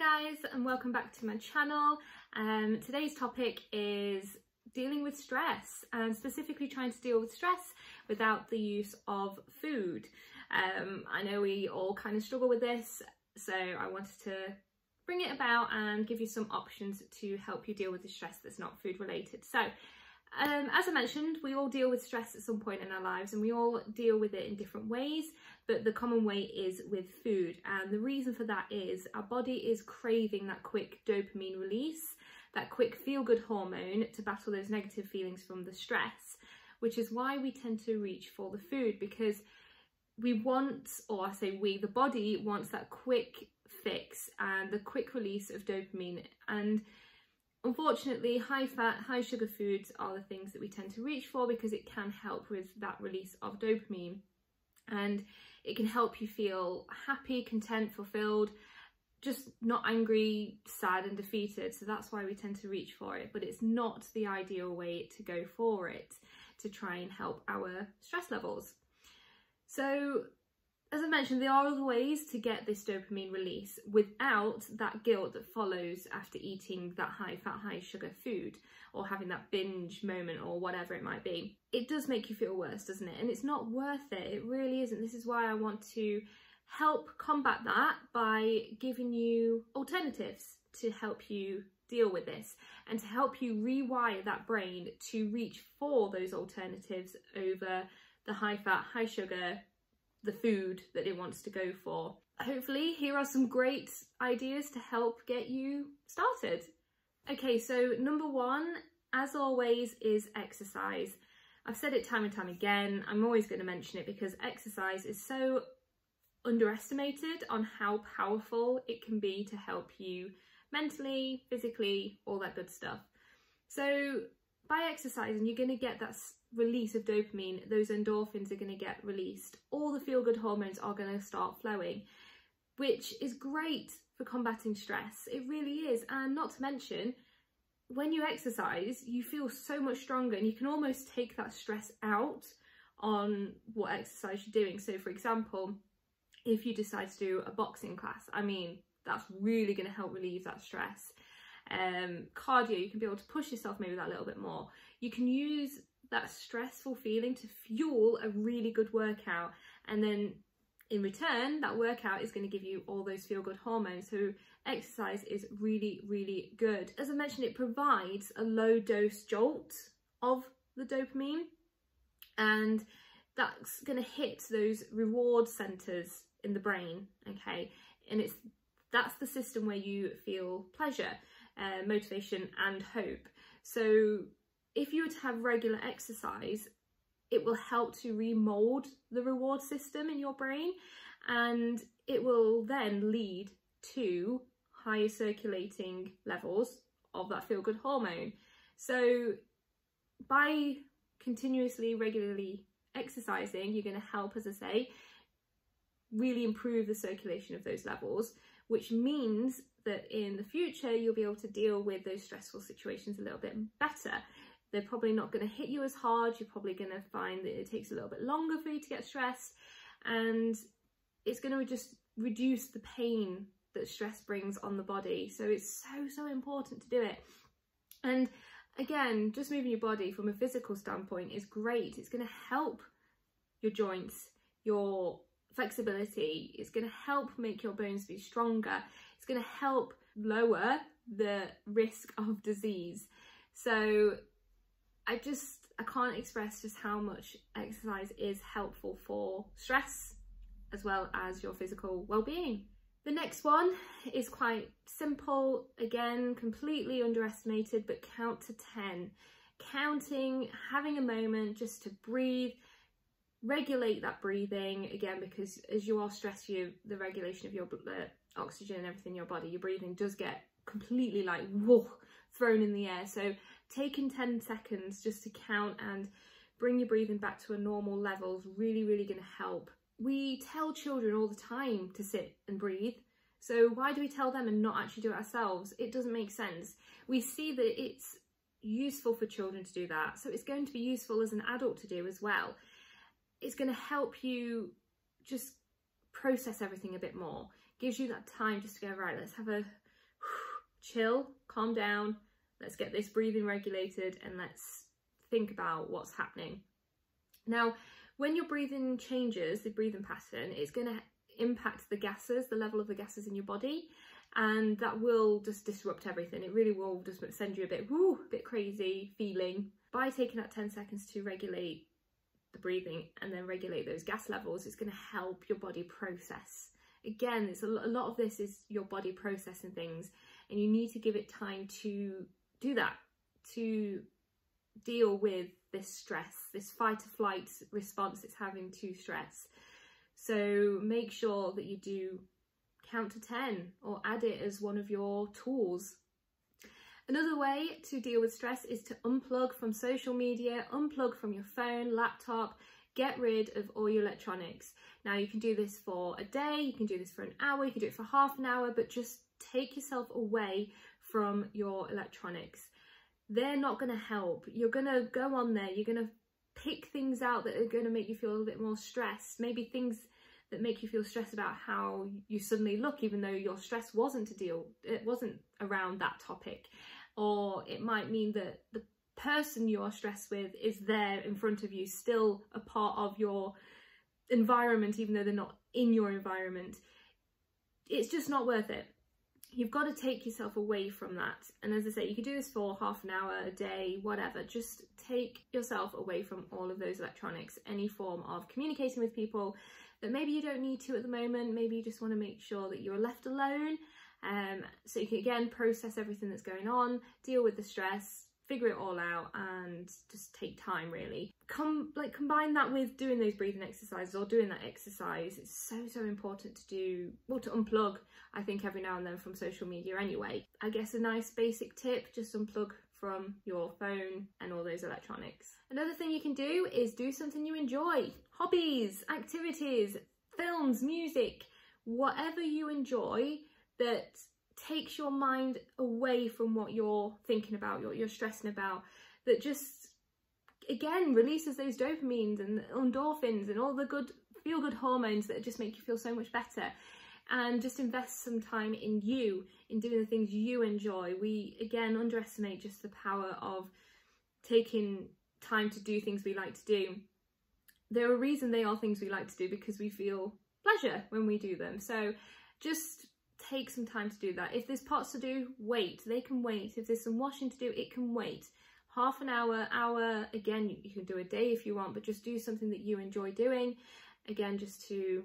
Hi guys, and welcome back to my channel. Today's topic is dealing with stress, and specifically trying to deal with stress without the use of food. I know we all kind of struggle with this, so I wanted to bring it about and give you some options to help you deal with the stress that's not food related. So as I mentioned, we all deal with stress at some point in our lives, and we all deal with it in different ways, but the common way is with food. And the reason for that is our body is craving that quick dopamine release, that quick feel-good hormone to battle those negative feelings from the stress, which is why we tend to reach for the food, because we want, or I say we, the body wants that quick fix and the quick release of dopamine. And unfortunately, high fat, high sugar foods are the things that we tend to reach for, because it can help with that release of dopamine, and it can help you feel happy, content, fulfilled, just not angry, sad and defeated. So that's why we tend to reach for it, but it's not the ideal way to go for it, to try and help our stress levels. So as I mentioned, there are other ways to get this dopamine release without that guilt that follows after eating that high fat, high sugar food, or having that binge moment, or whatever it might be. It does make you feel worse, doesn't it? And it's not worth it. It really isn't. This is why I want to help combat that by giving you alternatives to help you deal with this, and to help you rewire that brain to reach for those alternatives over the high fat, high sugar, the food that it wants to go for. Hopefully, here are some great ideas to help get you started. Okay, so number one, as always, is exercise. I've said it time and time again. I'm always going to mention it because exercise is so underestimated on how powerful it can be to help you mentally, physically, all that good stuff. So by exercising, you're going to get that release of dopamine. Those endorphins are going to get released. All the feel-good hormones are going to start flowing, which is great for combating stress. It really is. And not to mention, when you exercise, you feel so much stronger, and you can almost take that stress out on what exercise you're doing. So for example, if you decide to do a boxing class, I mean, that's really going to help relieve that stress. Cardio, you can be able to push yourself maybe that little bit more. You can use that stressful feeling to fuel a really good workout, and then in return, that workout is going to give you all those feel-good hormones. So exercise is really, really good. As I mentioned, it provides a low dose jolt of the dopamine, and that's going to hit those reward centers in the brain, okay? And that's the system where you feel pleasure, motivation and hope. So if you were to have regular exercise, it will help to remold the reward system in your brain, and it will then lead to higher circulating levels of that feel-good hormone. So by continuously, regularly exercising, you're going to help, as I say, really improve the circulation of those levels, which means that in the future you'll be able to deal with those stressful situations a little bit better. They're probably not going to hit you as hard. You're probably going to find that it takes a little bit longer for you to get stressed, and it's going to just reduce the pain that stress brings on the body. So it's so important to do it. And again, just moving your body from a physical standpoint is great. It's going to help your joints, your flexibility. It's going to help make your bones be stronger. It's going to help lower the risk of disease. So I can't express just how much exercise is helpful for stress as well as your physical well-being. The next one is quite simple, again, completely underestimated, but count to 10. Counting, having a moment just to breathe, regulate that breathing, again, because as you are stressed, the regulation of your oxygen and everything in your body, your breathing does get completely like whoa, thrown in the air. So taking 10 seconds just to count and bring your breathing back to a normal level is really, really going to help. We tell children all the time to sit and breathe. So why do we tell them and not actually do it ourselves? It doesn't make sense. We see that it's useful for children to do that, so it's going to be useful as an adult to do as well. It's going to help you just process everything a bit more. Gives you that time just to go, right, let's have a chill, calm down, let's get this breathing regulated, and let's think about what's happening. Now, when your breathing changes, the breathing pattern, it's going to impact the gases, the level of the gases in your body, and that will just disrupt everything. It really will just send you a bit crazy feeling. By taking that 10 seconds to regulate the breathing and then regulate those gas levels, it's going to help your body process. Again, it's a lot of this is your body processing things, and you need to give it time to do that, to deal with this stress, this fight or flight response it's having to stress. So make sure that you do count to 10 or add it as one of your tools. Another way to deal with stress is to unplug from social media, unplug from your phone, laptop, get rid of all your electronics. Now you can do this for a day, you can do this for an hour, you can do it for half an hour, but just take yourself away from your electronics. They're not going to help. You're going to go on there, you're going to pick things out that are going to make you feel a little bit more stressed, maybe things that make you feel stressed about how you suddenly look, even though your stress it wasn't around that topic. Or it might mean that the person you're stressed with is there in front of you, still a part of your environment, even though they're not in your environment. It's just not worth it. You've got to take yourself away from that. And as I say, you could do this for half an hour, a day, whatever. Just take yourself away from all of those electronics, any form of communicating with people that maybe you don't need to at the moment. Maybe you just want to make sure that you're left alone. So you can again process everything that's going on, deal with the stress, figure it all out, and just take time really. Combine that with doing those breathing exercises or doing that exercise. It's so important to do, well, to unplug, I think, every now and then from social media anyway. I guess a nice basic tip, just unplug from your phone and all those electronics. Another thing you can do is do something you enjoy. Hobbies, activities, films, music, whatever you enjoy that takes your mind away from what you're thinking about, what you're stressing about, that just, again, releases those dopamines and endorphins and all the good feel-good hormones that just make you feel so much better. And just invest some time in you, in doing the things you enjoy. We, again, underestimate just the power of taking time to do things we like to do. There are a reason they are things we like to do, because we feel pleasure when we do them. So just take some time to do that. If there's pots to do, wait, they can wait. If there's some washing to do, it can wait. Half an hour, again, you can do a day if you want, but just do something that you enjoy doing. Again, just to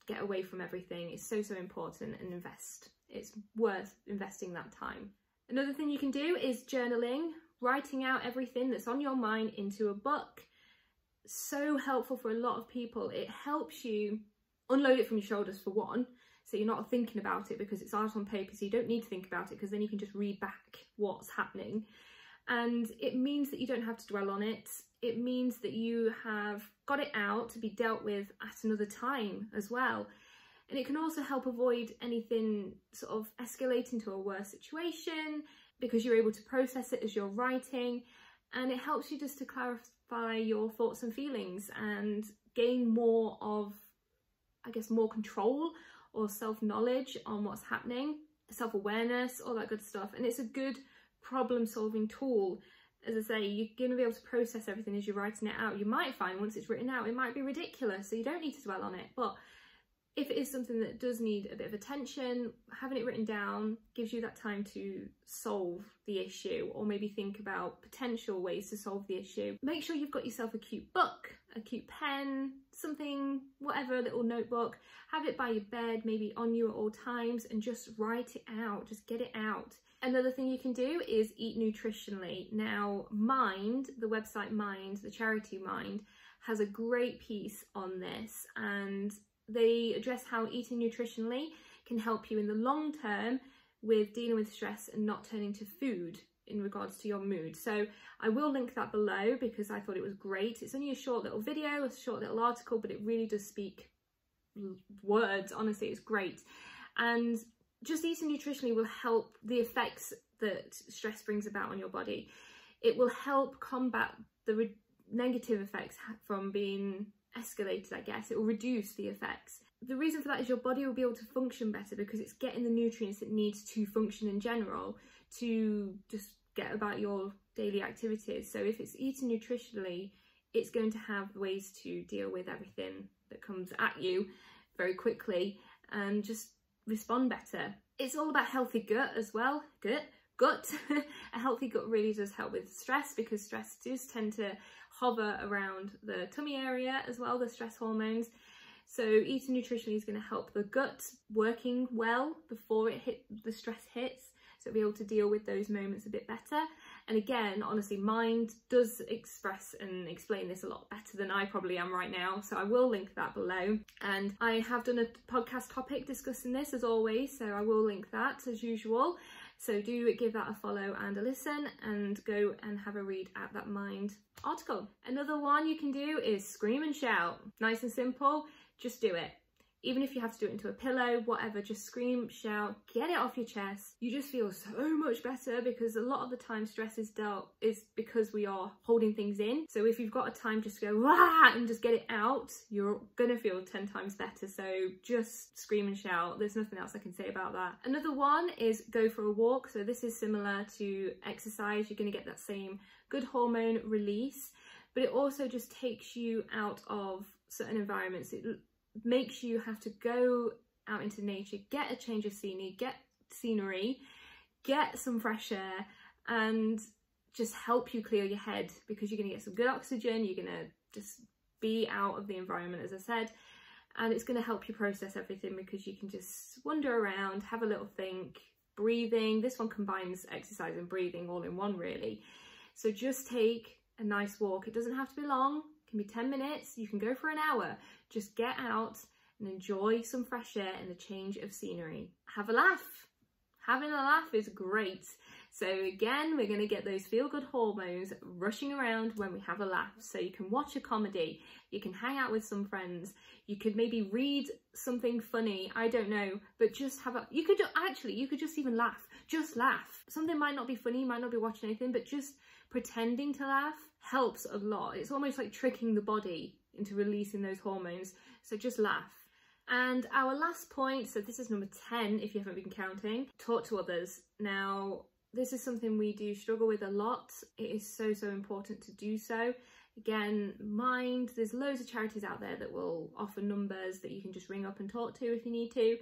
get away from everything. It's so important, and invest. It's worth investing that time. Another thing you can do is journaling, writing out everything that's on your mind into a book. So helpful for a lot of people. It helps you unload it from your shoulders, for one, so you're not thinking about it because it's out on paper, so you don't need to think about it, because then you can just read back what's happening. And it means that you don't have to dwell on it. It means that you have got it out to be dealt with at another time as well. And it can also help avoid anything sort of escalating to a worse situation, because you're able to process it as you're writing. And it helps you just to clarify your thoughts and feelings and gain more of, I guess, more control or self-knowledge on what's happening, self-awareness, all that good stuff. And it's a good problem-solving tool. As I say, you're going to be able to process everything as you're writing it out. You might find once it's written out, it might be ridiculous, so you don't need to dwell on it. But if it is something that does need a bit of attention, having it written down gives you that time to solve the issue, or maybe think about potential ways to solve the issue. Make sure you've got yourself a cute book, a cute pen, something, whatever, a little notebook. Have it by your bed, maybe on you at all times, and just write it out, just get it out. Another thing you can do is eat nutritionally. Now, Mind, the website Mind, the charity Mind, has a great piece on this, and they address how eating nutritionally can help you in the long term with dealing with stress and not turning to food in regards to your mood. So I will link that below because I thought it was great. It's only a short little video, a short little article, but it really does speak words. Honestly, it's great. And just eating nutritionally will help the effects that stress brings about on your body. It will help combat the negative effects from being escalated, I guess. It will reduce the effects. the reason for that is your body will be able to function better because it's getting the nutrients it needs to function in general, to just get about your daily activities. So if it's eaten nutritionally, it's going to have ways to deal with everything that comes at you very quickly and just respond better. It's all about healthy gut as well. Gut. A healthy gut really does help with stress, because stress does tend to hover around the tummy area as well, the stress hormones. So eating nutritionally is going to help the gut working well before the stress hits, so be able to deal with those moments a bit better. And again, honestly, mind does express and explain this a lot better than I probably am right now, so I will link that below. And I have done a podcast topic discussing this as always, so I will link that as usual. So do give that a follow and a listen, and go and have a read at that Mind article. Another one you can do is scream and shout. Nice and simple, just do it. Even if you have to do it into a pillow, whatever, just scream, shout, get it off your chest. You just feel so much better, because a lot of the time stress is because we are holding things in. So if you've got a time just to go wah and just get it out, you're gonna feel 10 times better. So just scream and shout. There's nothing else I can say about that. Another one is go for a walk. So this is similar to exercise. You're gonna get that same good hormone release, but it also just takes you out of certain environments. It makes you have to go out into nature, get a change of scenery, get some fresh air, and just help you clear your head, because you're going to get some good oxygen. You're going to just be out of the environment, as I said, and it's going to help you process everything, because you can just wander around, have a little think. Breathing, this one combines exercise and breathing all in one really. So just take a nice walk. It doesn't have to be long. It can be 10 minutes, you can go for an hour. Just get out and enjoy some fresh air and a change of scenery. Have a laugh. Having a laugh is great. So again, we're going to get those feel-good hormones rushing around when we have a laugh. So you can watch a comedy, you can hang out with some friends, you could maybe read something funny, I don't know, but just have you could just even laugh. Just laugh. Something might not be funny, you might not be watching anything, but just pretending to laugh helps a lot. It's almost like tricking the body into releasing those hormones. So just laugh. And our last point, so this is number 10 if you haven't been counting, talk to others. Now, this is something we do struggle with a lot. It is so important to do so. Again, Mind, there's loads of charities out there that will offer numbers that you can just ring up and talk to if you need to.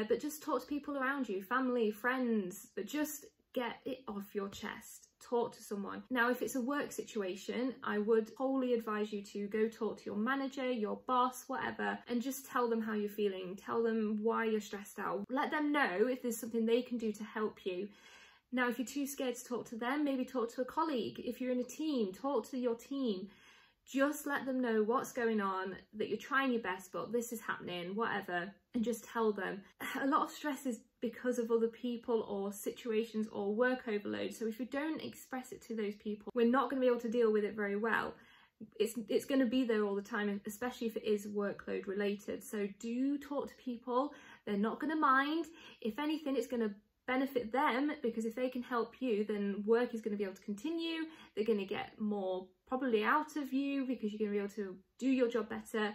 But just talk to people around you, family, friends, but just get it off your chest. Talk to someone. Now, if it's a work situation, I would wholly advise you to go talk to your manager, your boss, whatever, and just tell them how you're feeling. Tell them why you're stressed out. Let them know if there's something they can do to help you. Now, if you're too scared to talk to them, maybe talk to a colleague. If you're in a team, talk to your team. Just let them know what's going on, that you're trying your best, but this is happening, whatever, and just tell them. A lot of stress is because of other people or situations or work overload. So if you don't express it to those people, we're not going to be able to deal with it very well. It's going to be there all the time, especially if it is workload related. So do talk to people. They're not going to mind. If anything, it's going to benefit them, because if they can help you, then work is going to be able to continue. They're going to get more probably out of you, because you're going to be able to do your job better.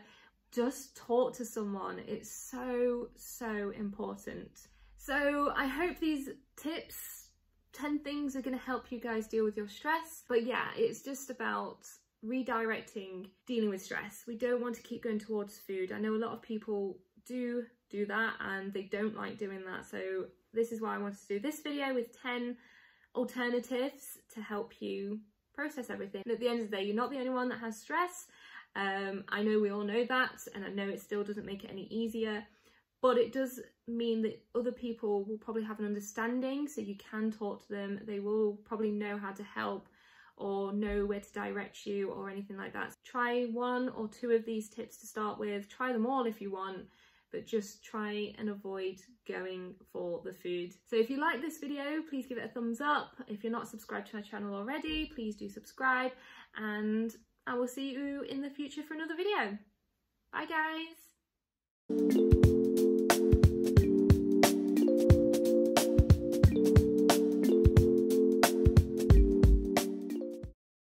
Just talk to someone. It's so important. So I hope these tips, 10 things, are going to help you guys deal with your stress. But yeah, it's just about redirecting dealing with stress. We don't want to keep going towards food. I know a lot of people do that and they don't like doing that. So this is why I wanted to do this video with 10 alternatives to help you process everything. And at the end of the day, you're not the only one that has stress. I know we all know that, and I know it still doesn't make it any easier, but it does mean that other people will probably have an understanding, so you can talk to them. They will probably know how to help or know where to direct you or anything like that. Try 1 or 2 of these tips to start with. Try them all if you want, but just try and avoid going for the food. So if you like this video, please give it a thumbs up. If you're not subscribed to my channel already, please do subscribe, and I will see you in the future for another video. Bye guys.